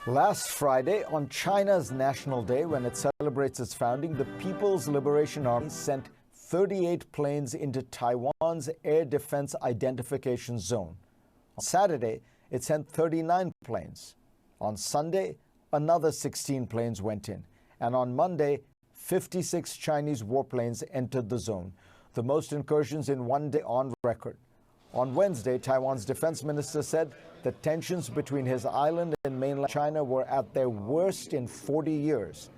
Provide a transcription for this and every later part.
Last Friday, on China's National Day, when it celebrates its founding, the People's Liberation Army sent 38 planes into Taiwan's air defense identification zone. On Saturday, it sent 39 planes. On Sunday, another 16 planes went in. And on Monday, 56 Chinese warplanes entered the zone, the most incursions in one day on record. On Wednesday, Taiwan's defense minister said the tensions between his island and mainland China were at their worst in 40 years.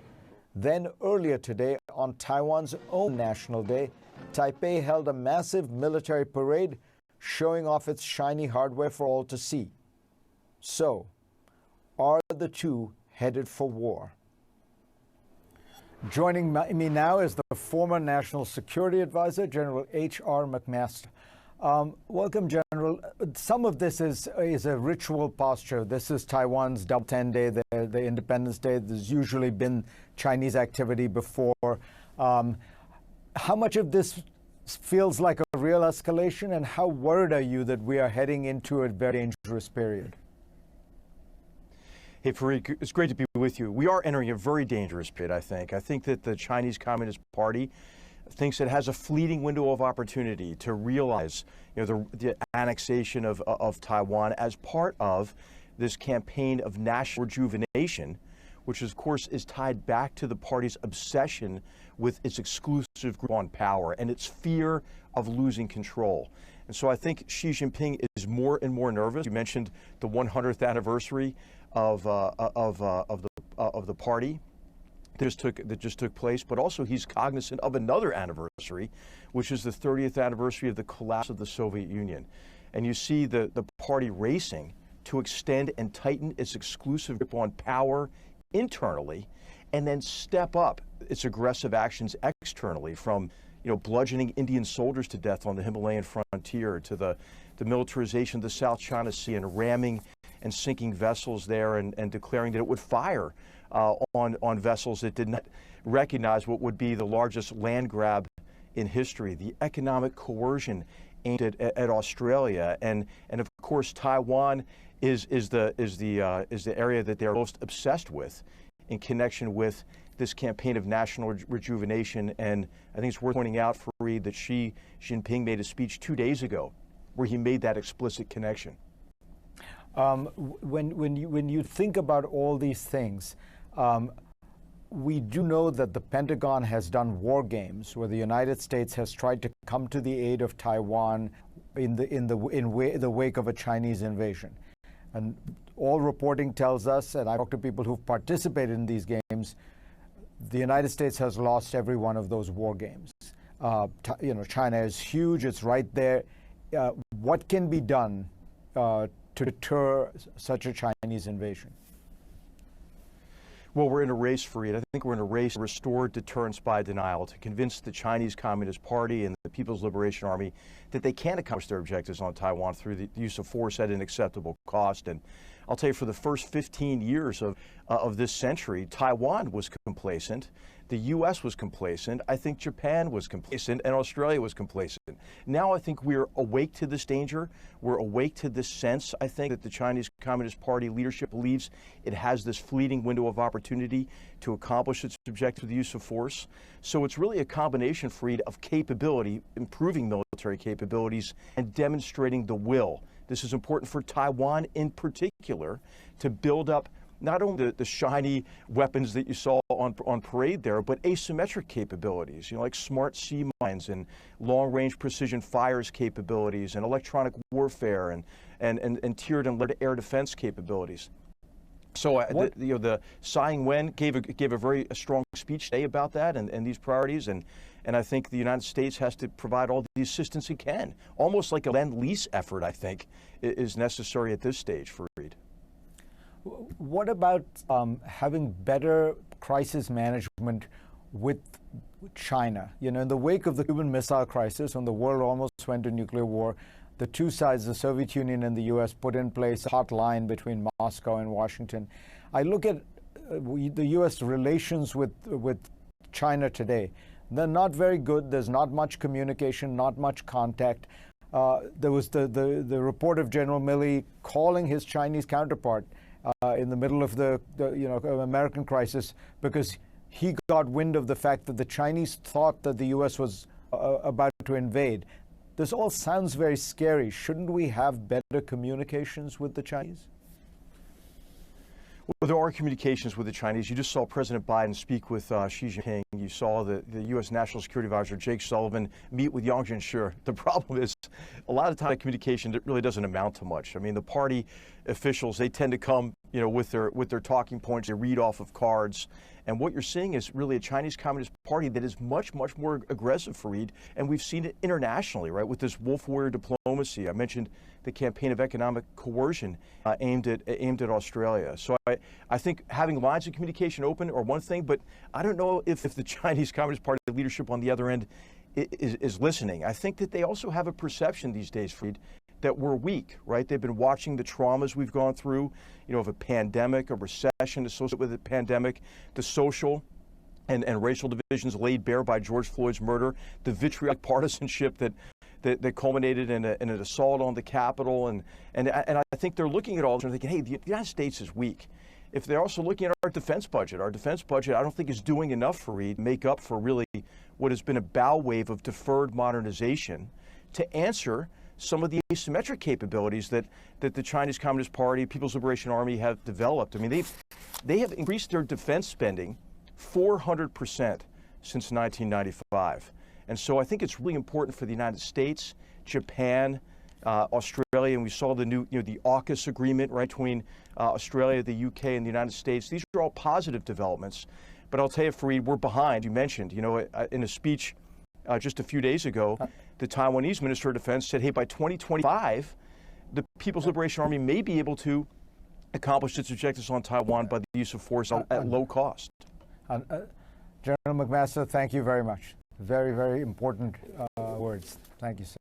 Then earlier today, on Taiwan's own National Day, Taipei held a massive military parade showing off its shiny hardware for all to see. So, are the two headed for war? Joining me now is the former National Security Advisor, General H.R. McMaster. Welcome, General. Some of this is a ritual posture. This is Taiwan's Double 10 Day, the Independence Day. There's usually been Chinese activity before. How much of this feels like a real escalation, and how worried are you that we are heading into a very dangerous period? Hey, Fareed, it's great to be with you. We are entering a very dangerous period, I think. I think that the Chinese Communist Party thinks it has a fleeting window of opportunity to realize, the annexation of Taiwan as part of this campaign of national rejuvenation, which of course is tied back to the party's obsession with its exclusive grip on power and its fear of losing control. And so I think Xi Jinping is more and more nervous. You mentioned the 100th anniversary of the party that just took place, but also he's cognizant of another anniversary, which is the 30th anniversary of the collapse of the Soviet Union. And you see the party racing to extend and tighten its exclusive grip on power internally, and then step up its aggressive actions externally, from bludgeoning Indian soldiers to death on the Himalayan frontier to the militarization of the South China Sea and ramming and sinking vessels there, and declaring that it would fire on vessels that did not recognize what would be the largest land grab in history, the economic coercion aimed at Australia, and of course Taiwan is the area that they're most obsessed with in connection with this campaign of national rejuvenation. And I think it's worth pointing out, Fareed, that Xi Jinping made a speech 2 days ago where he made that explicit connection. When you think about all these things, we do know that the Pentagon has done war games where the United States has tried to come to the aid of Taiwan in the wake of a Chinese invasion. And all reporting tells us, and I talk to people who've participated in these games, the United States has lost every one of those war games. China is huge; it's right there. What can be done to deter such a Chinese invasion? Well, we're in a race, Fareed. I think we're in a race to restore deterrence by denial, to convince the Chinese Communist Party and the People's Liberation Army that they can accomplish their objectives on Taiwan through the use of force at an acceptable cost. And I'll tell you, for the first 15 years of this century, Taiwan was complacent. The U.S. was complacent. I think Japan was complacent, and Australia was complacent. Now I think we're awake to this danger. We're awake to this sense, I think, that the Chinese Communist Party leadership believes it has this fleeting window of opportunity to accomplish its objectives with the use of force. So it's really a combination, Fareed, of capability, improving military capabilities, and demonstrating the will. This is important for Taiwan in particular, to build up not only the shiny weapons that you saw on parade there, but asymmetric capabilities, like smart sea mines and long-range precision fires capabilities and electronic warfare and tiered and layered air defense capabilities. So the Tsai Ing-wen gave a very strong speech today about that and these priorities, and I think the United States has to provide all the assistance it can. Almost like a lend-lease effort, I think, is necessary at this stage, Fareed. What about having better crisis management with China? In the wake of the Cuban Missile Crisis, when the world almost went to nuclear war, the two sides, the Soviet Union and the U.S., put in place a hotline between Moscow and Washington. I look at the U.S. relations with China today. They're not very good. There's not much communication, not much contact. There was the report of General Milley calling his Chinese counterpart in the middle of the American crisis, because he got wind of the fact that the Chinese thought that the U.S. was about to invade. This all sounds very scary. Shouldn't we have better communications with the Chinese? Well, there are communications with the Chinese. You just saw President Biden speak with Xi Jinping. You saw the U.S. National Security Advisor, Jake Sullivan, meet with Yang Jiechi. The problem is a lot of time communication really doesn't amount to much. I mean, the party officials, they tend to come, with their talking points. They read off of cards. And what you're seeing is really a Chinese Communist Party that is much, much more aggressive, Fareed. And we've seen it internationally, right, with this wolf warrior diplomacy. I mentioned the campaign of economic coercion aimed at Australia. So I think having lines of communication open are one thing, but I don't know if the Chinese Communist Party leadership on the other end is listening. I think that they also have a perception these days, Fareed, that we're weak, right? They've been watching the traumas we've gone through, of a pandemic, a recession associated with the pandemic, the social and racial divisions laid bare by George Floyd's murder, the vitriolic partisanship that culminated in an assault on the Capitol. And I think they're looking at all this and thinking, hey, the United States is weak. If they're also looking at our defense budget I don't think is doing enough, Fareed, to make up for really what has been a bow wave of deferred modernization to answer some of the asymmetric capabilities that the Chinese Communist Party, People's Liberation Army have developed. I mean, they have increased their defense spending 400% since 1995. And so I think it's really important for the United States, Japan, Australia, and we saw the new, the AUKUS agreement, right, between Australia, the UK, and the United States. These are all positive developments. But I'll tell you, Fareed, we're behind. You mentioned, in a speech just a few days ago, the Taiwanese Minister of Defense said, hey, by 2025, the People's Liberation Army may be able to accomplish its objectives on Taiwan by the use of force at low cost. General McMaster, thank you very much. Very, very important words. Thank you, sir.